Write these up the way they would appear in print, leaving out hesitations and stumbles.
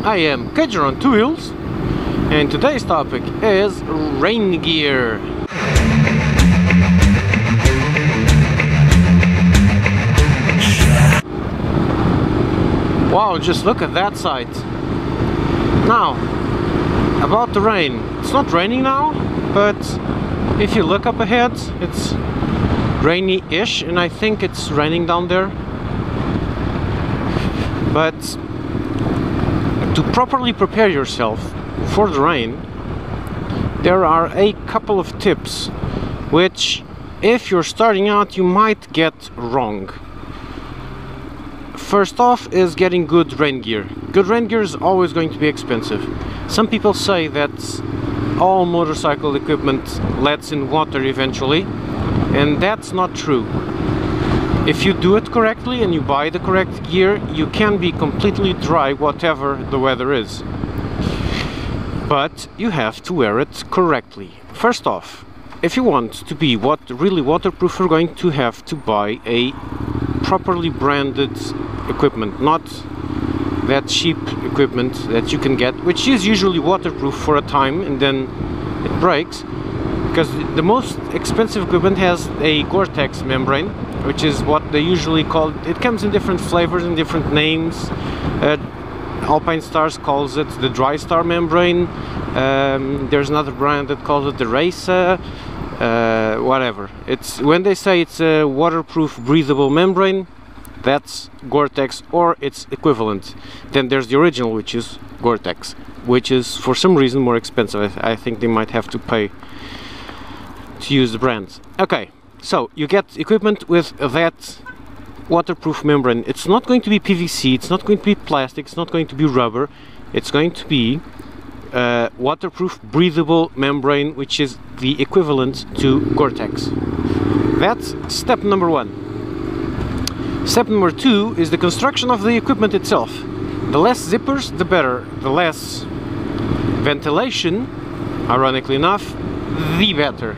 I am Kedger on 2 wheels, and today's topic is rain gear. Wow, just look at that sight. Now, about the rain. It's not raining now, but if you look up ahead, it's rainy-ish, and I think it's raining down there. But to properly prepare yourself for the rain, there are a couple of tips which, if you're starting out, you might get wrong. First off is getting good rain gear. Good rain gear is always going to be expensive. Some people say that all motorcycle equipment lets in water eventually, and that's not true. If you do it correctly and you buy the correct gear, you can be completely dry whatever the weather is. But you have to wear it correctly. First off, if you want to be really waterproof, you're going to have to buy a properly branded equipment, not that cheap equipment that you can get, which is usually waterproof for a time and then it breaks, because the most expensive equipment has a Goretex membrane, which is what they usually call it. It comes in different flavors and different names. Alpinestars calls it the Dry Star membrane. There's another brand that calls it the Racer. Whatever. It's when they say it's a waterproof, breathable membrane, that's Goretex or its equivalent. Then there's the original, which is Goretex, which is for some reason more expensive. I think they might have to pay to use the brand. Okay. So you get equipment with that waterproof membrane. It's not going to be PVC, it's not going to be plastic, it's not going to be rubber. It's going to be waterproof, breathable membrane, which is the equivalent to Goretex. That's step number one. Step number two is the construction of the equipment itself. The less zippers, the better. The less ventilation, ironically enough, the better.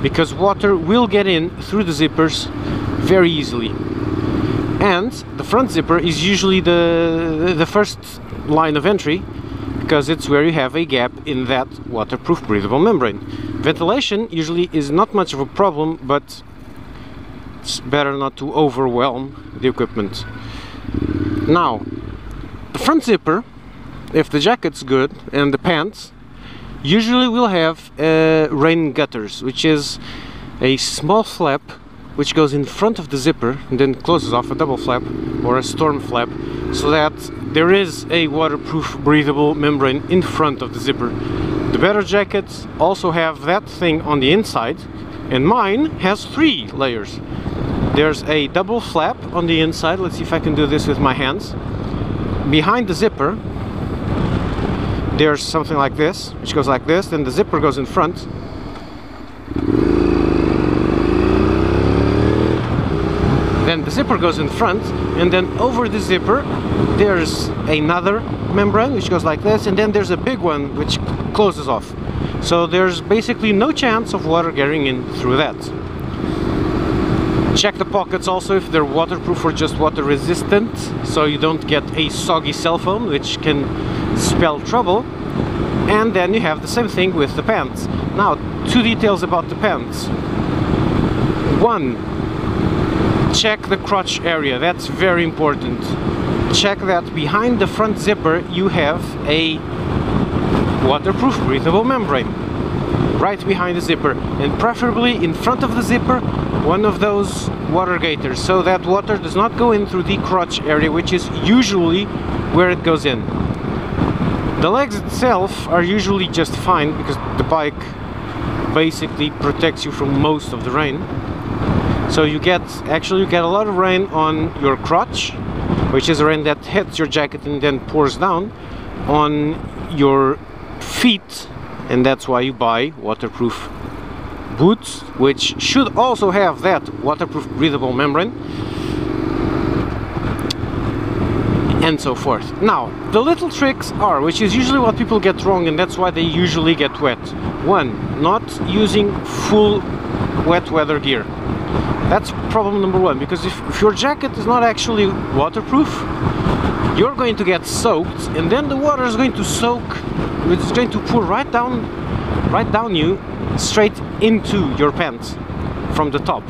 Because water will get in through the zippers very easily. And the front zipper is usually the first line of entry, because it's where you have a gap in that waterproof breathable membrane. Ventilation usually is not much of a problem, but it's better not to overwhelm the equipment. Now, the front zipper, if the jacket's good and the pants, usually we'll have rain gutters, which is a small flap which goes in front of the zipper and then closes off, a double flap or a storm flap, so that there is a waterproof breathable membrane in front of the zipper. The better jackets also have that thing on the inside, and mine has 3 layers. There's a double flap on the inside. Let's see if I can do this with my hands. Behind the zipper there's something like this, which goes like this, then the zipper goes in front. Then the zipper goes in front, and then over the zipper there's another membrane which goes like this, and then there's a big one which closes off. So there's basically no chance of water getting in through that. Check the pockets also if they're waterproof or just water resistant, so you don't get a soggy cell phone, which can spell trouble. And then you have the same thing with the pants. Now, 2 details about the pants. 1, check the crotch area. That's very important. Check that behind the front zipper you have a waterproof breathable membrane right behind the zipper, and preferably in front of the zipper one of those water gaiters, so that water does not go in through the crotch area, which is usually where it goes in. The legs itself are usually just fine, because the bike basically protects you from most of the rain. So you get a lot of rain on your crotch, which is rain that hits your jacket and then pours down on your feet, and that's why you buy waterproof boots, which should also have that waterproof breathable membrane, and so forth. Now, the little tricks are, which is usually what people get wrong, and that's why they usually get wet. 1, not using full wet weather gear. That's problem number 1, because if your jacket is not actually waterproof, you're going to get soaked, and then the water is going to soak, it's going to pour right down you, straight into your pants from the top.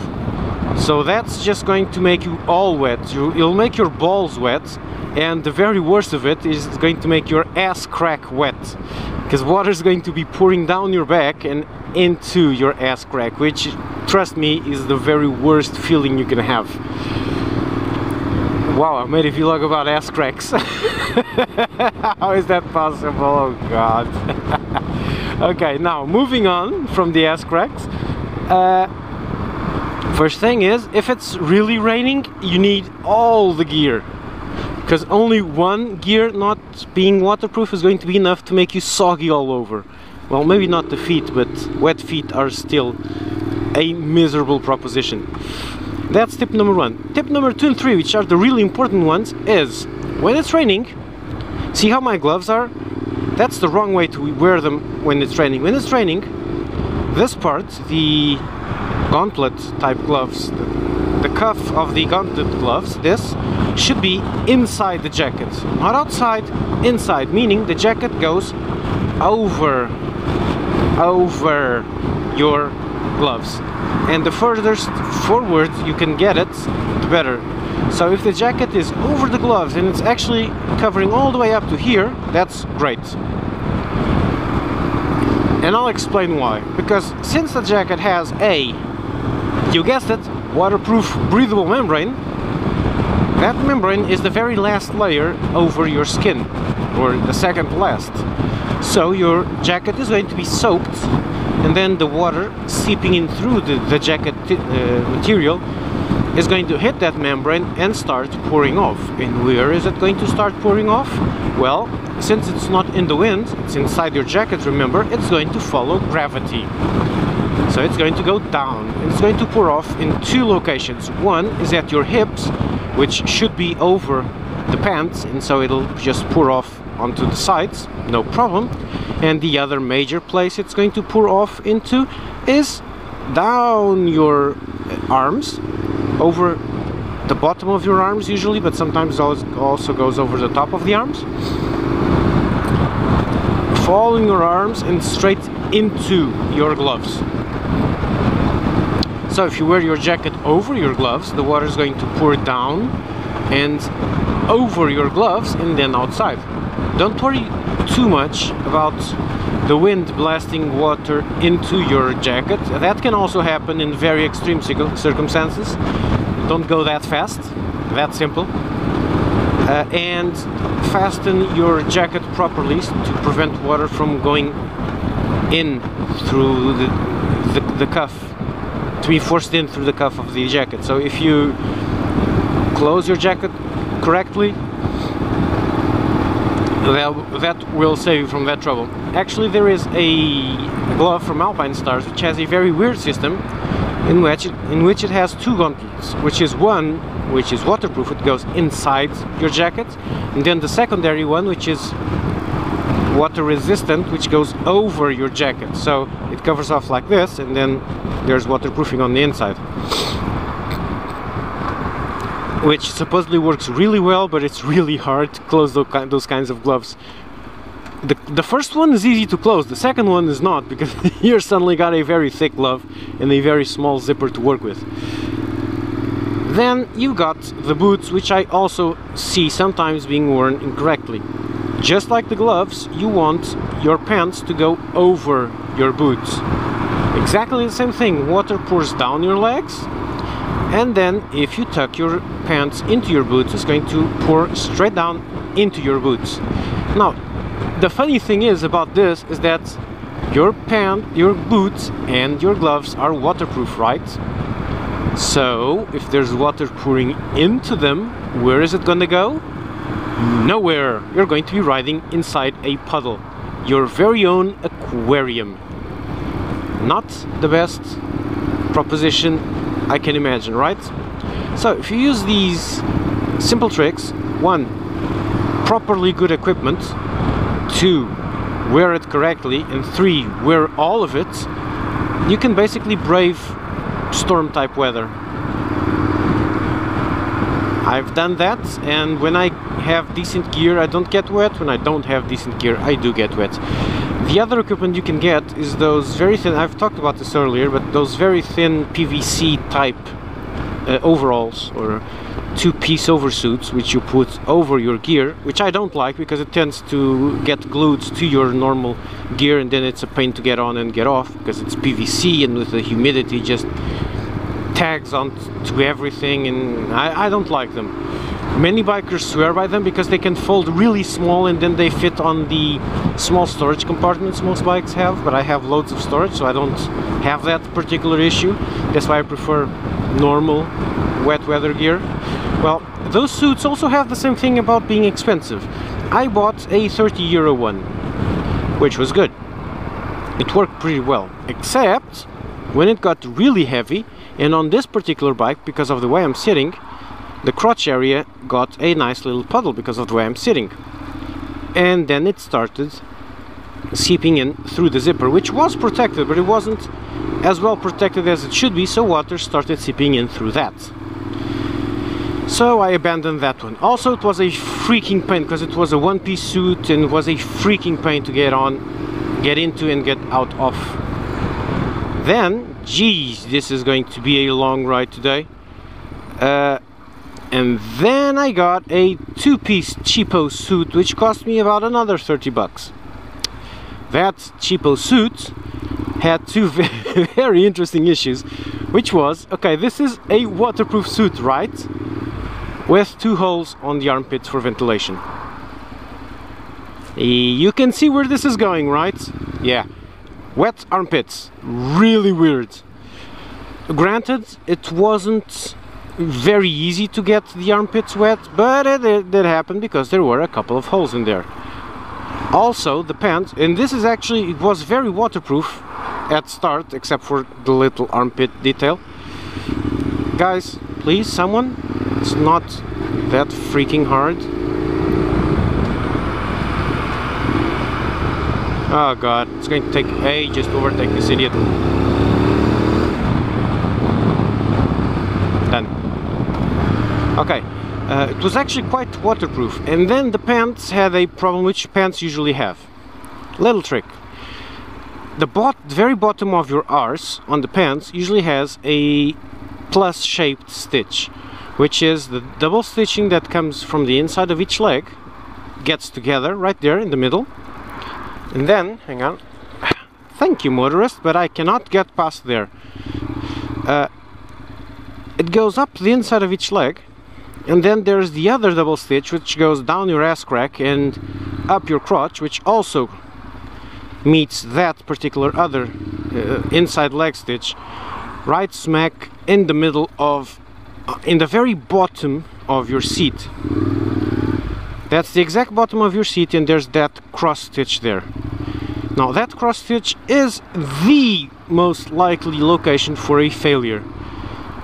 So that's just going to make you all wet. You'll make your balls wet, and the very worst of it is going to make your ass crack wet, because water is going to be pouring down your back and into your ass crack, which, trust me, is the very worst feeling you can have. Wow, I made a vlog about ass cracks. How is that possible? Oh god. Okay, now moving on from the ass cracks. First thing is, if it's really raining, you need all the gear, because only one gear not being waterproof is going to be enough to make you soggy all over. Well, maybe not the feet, but wet feet are still a miserable proposition. That's tip number 1. Tip number 2 and 3, which are the really important ones, is when it's raining, see how my gloves are? That's the wrong way to wear them when it's raining. When it's raining, this part, the gauntlet type gloves, the cuff of the gauntlet gloves, this should be inside the jacket, not outside, inside, meaning the jacket goes over your gloves, and the furthest forward you can get it, the better. So if the jacket is over the gloves and it's actually covering all the way up to here, that's great. And I'll explain why. Because since the jacket has a, you guessed it, waterproof breathable membrane, that membrane is the very last layer over your skin, or the second last. So your jacket is going to be soaked, and then the water seeping in through the jacket material is going to hit that membrane and start pouring off. And where is it going to start pouring off? Well, since it's not in the wind, it's inside your jacket, remember, it's going to follow gravity. So it's going to go down, and it's going to pour off in 2 locations. One is at your hips, which should be over the pants, and so it'll just pour off onto the sides, no problem. And the other major place it's going to pour off into is down your arms, over the bottom of your arms usually, but sometimes it also goes over the top of the arms, following your arms and straight into your gloves. So if you wear your jacket over your gloves, the water is going to pour down and over your gloves and then outside. Don't worry too much about the wind blasting water into your jacket. That can also happen in very extreme circumstances. Don't go that fast, that simple. And fasten your jacket properly to prevent water from going in through the cuff, to be forced in through the cuff of the jacket. So if you close your jacket correctly, that will save you from that trouble. Actually, there is a glove from Alpinestars which has a very weird system in which it has 2 gauntlets, which is one which is waterproof, it goes inside your jacket, and then the secondary one which is water resistant, which goes over your jacket. So it covers off like this, and then there's waterproofing on the inside, which supposedly works really well, but it's really hard to close those kinds of gloves. The first one is easy to close, the second one is not, because you suddenly got a very thick glove and a very small zipper to work with. Then you got the boots, which I also see sometimes being worn incorrectly. Just like the gloves, you want your pants to go over your boots. Exactly the same thing, water pours down your legs, and then if you tuck your pants into your boots, it's going to pour straight down into your boots. Now, the funny thing is about this is that your boots and your gloves are waterproof, right? So if there's water pouring into them, where is it gonna go? Nowhere. You're going to be riding inside a puddle, your very own aquarium. Not the best proposition I can imagine, right? So if you use these simple tricks, 1, properly good equipment, 2, wear it correctly, and 3, wear all of it, you can basically brave storm type weather. I've done that, and when I have decent gear, I don't get wet. When I don't have decent gear, I do get wet. The other equipment you can get is those very thin, I've talked about this earlier, but those very thin PVC type overalls or two-piece oversuits, which you put over your gear, which I don't like because it tends to get glued to your normal gear, and then it's a pain to get on and get off because it's PVC, and with the humidity just tags onto everything, and I don't like them. Many bikers swear by them because they can fold really small and then they fit on the small storage compartments most bikes have, but I have loads of storage, so I don't have that particular issue. That's why I prefer normal wet weather gear. Well, those suits also have the same thing about being expensive. I bought a 30 euro one, which was good. It worked pretty well, except when it got really heavy, and on this particular bike, because of the way I'm sitting, the crotch area got a nice little puddle because of the way I'm sitting. And then it started seeping in through the zipper, which was protected, but it wasn't as well protected as it should be, so water started seeping in through that. So I abandoned that one. Also, it was a freaking pain because it was a one-piece suit and it was a freaking pain to get on, get into and get out of. Then, geez, this is going to be a long ride today. And then I got a two-piece cheapo suit, which cost me about another 30 bucks. That cheapo suit had two very interesting issues, which was, okay, this is a waterproof suit, right? With two holes on the armpits for ventilation. You can see where this is going, right? Yeah. Wet armpits. Really weird. Granted, it wasn't very easy to get the armpits wet, but it did happen because there were a couple of holes in there. Also, the pants, and this is actually, it was very waterproof at start, except for the little armpit detail. Guys, please, someone, it's not that freaking hard. Oh god, it's going to take ages to overtake this idiot. Done. Okay, it was actually quite waterproof, and then the pants had a problem which pants usually have. Little trick. The very bottom of your arse on the pants usually has a plus shaped stitch, which is the double stitching that comes from the inside of each leg, gets together right there in the middle, and then, hang on, thank you motorist, but I cannot get past there. It goes up the inside of each leg, and then there's the other double stitch which goes down your ass crack and up your crotch, which also meets that particular other inside leg stitch right smack in the middle of, in the very bottom of your seat. That's the exact bottom of your seat, and there's that cross stitch there. Now that cross stitch is the most likely location for a failure.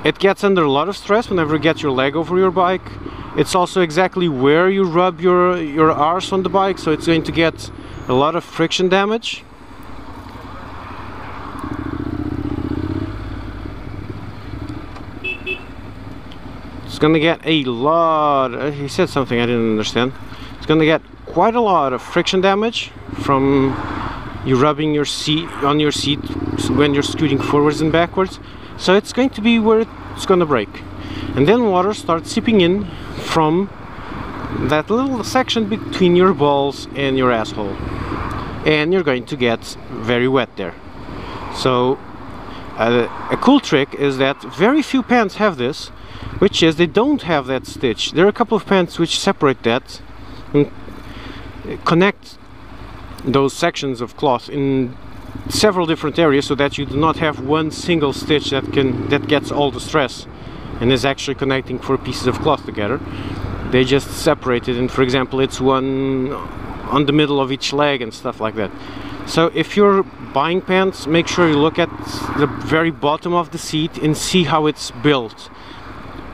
It gets under a lot of stress whenever you get your leg over your bike. It's also exactly where you rub your arse on the bike, so it's going to get a lot of friction damage. It's gonna get a lot, he said something I didn't understand. It's gonna get quite a lot of friction damage from you rubbing your seat on your seat when you're scooting forwards and backwards. So it's going to be where it's gonna break. And then water starts seeping in from that little section between your balls and your asshole. And you're going to get very wet there. So a cool trick is that very few pants have this, which is they don't have that stitch. There are a couple of pants which separate that and connect those sections of cloth in several different areas so that you do not have one single stitch that gets all the stress and is actually connecting four pieces of cloth together. They just separate it, and for example it's one on the middle of each leg and stuff like that. So if you're buying pants, make sure you look at the very bottom of the seat and see how it's built.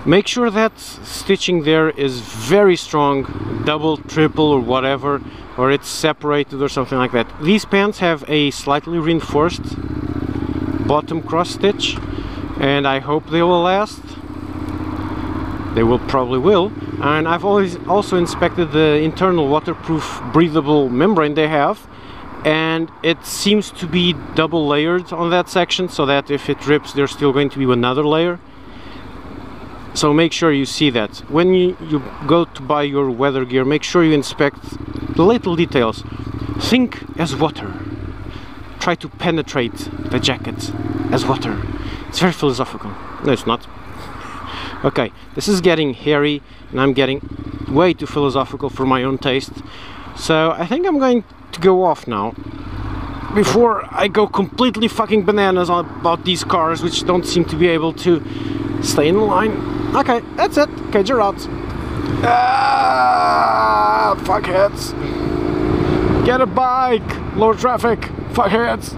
Make sure that stitching there is very strong, double, triple or whatever, or it's separated or something like that. These pants have a slightly reinforced bottom cross stitch, and I hope they will last. They probably will. And I've always also inspected the internal waterproof breathable membrane they have, and it seems to be double layered on that section, so that if it rips there's still going to be another layer. So make sure you see that. When you go to buy your weather gear, make sure you inspect the little details. Think as water. Try to penetrate the jacket as water. It's very philosophical. No, it's not. Okay, this is getting hairy and I'm getting way too philosophical for my own taste. So I think I'm going to go off now before I go completely fucking bananas about these cars, which don't seem to be able to stay in line. Okay, that's it. Okay, you're out. Fuckheads. Get a bike. Low traffic. Fuckheads.